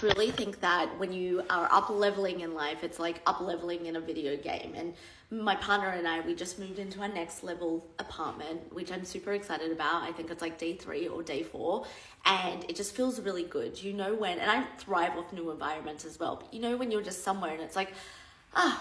truly think that when you are up leveling in life, it's like up leveling in a video game. And my partner and I, we just moved into our next level apartment, which I'm super excited about. I think it's like day 3 or day 4. And it just feels really good. You know when, and I thrive off new environments as well. But you know when you're just somewhere and it's like,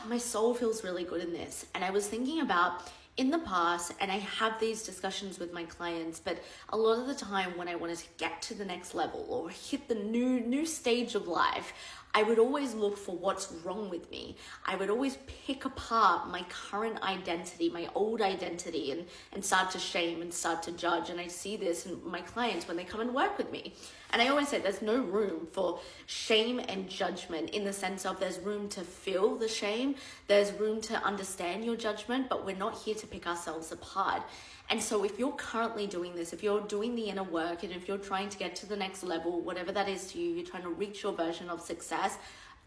my soul feels really good in this. And I was thinking about in the past, and I have these discussions with my clients, but a lot of the time when I wanted to get to the next level or hit the new stage of life, I would always look for what's wrong with me. I would always pick apart my current identity, my old identity, and start to shame and start to judge. And I see this in my clients when they come and work with me. And I always say there's no room for shame and judgment, in the sense of there's room to feel the shame, there's room to understand your judgment, but we're not here to pick ourselves apart. And so if you're currently doing this, if you're doing the inner work, and if you're trying to get to the next level, whatever that is to you, you're trying to reach your version of success,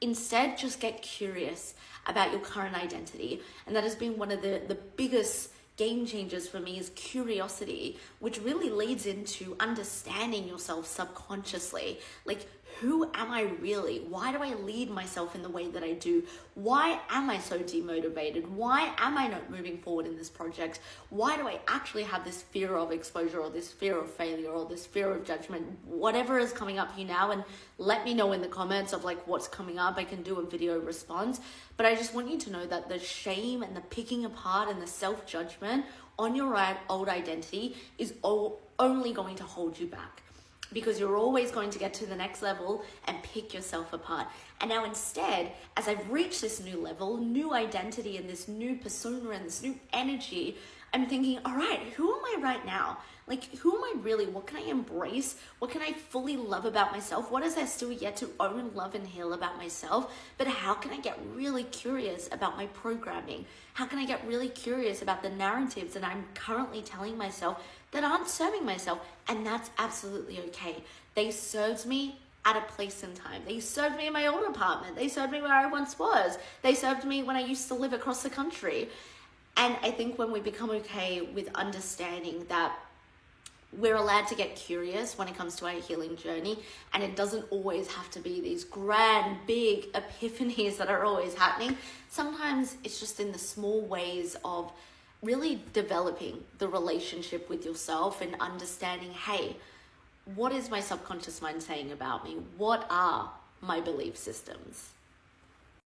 instead just get curious about your current identity. And that has been one of the biggest game changers for me, is curiosity, which really leads into understanding yourself subconsciously. Like, who am I really? Why do I lead myself in the way that I do? Why am I so demotivated? Why am I not moving forward in this project? Why do I actually have this fear of exposure, or this fear of failure, or this fear of judgment? Whatever is coming up for you now, and let me know in the comments of like what's coming up. I can do a video response, but I just want you to know that the shame and the picking apart and the self-judgment on your old identity is only going to hold you back, because you're always going to get to the next level and pick yourself apart. And now instead, as I've reached this new level, new identity, and this new persona and this new energy, I'm thinking, all right, who am I right now? Like, who am I really? What can I embrace? What can I fully love about myself? What is there still yet to own, love, and heal about myself? But how can I get really curious about my programming? How can I get really curious about the narratives that I'm currently telling myself that aren't serving myself? And that's absolutely okay. They served me at a place in time. They served me in my old apartment. They served me where I once was. They served me when I used to live across the country. And I think when we become okay with understanding that we're allowed to get curious when it comes to our healing journey, and it doesn't always have to be these grand, big epiphanies that are always happening. Sometimes it's just in the small ways of really developing the relationship with yourself and understanding, hey, what is my subconscious mind saying about me? What are my belief systems?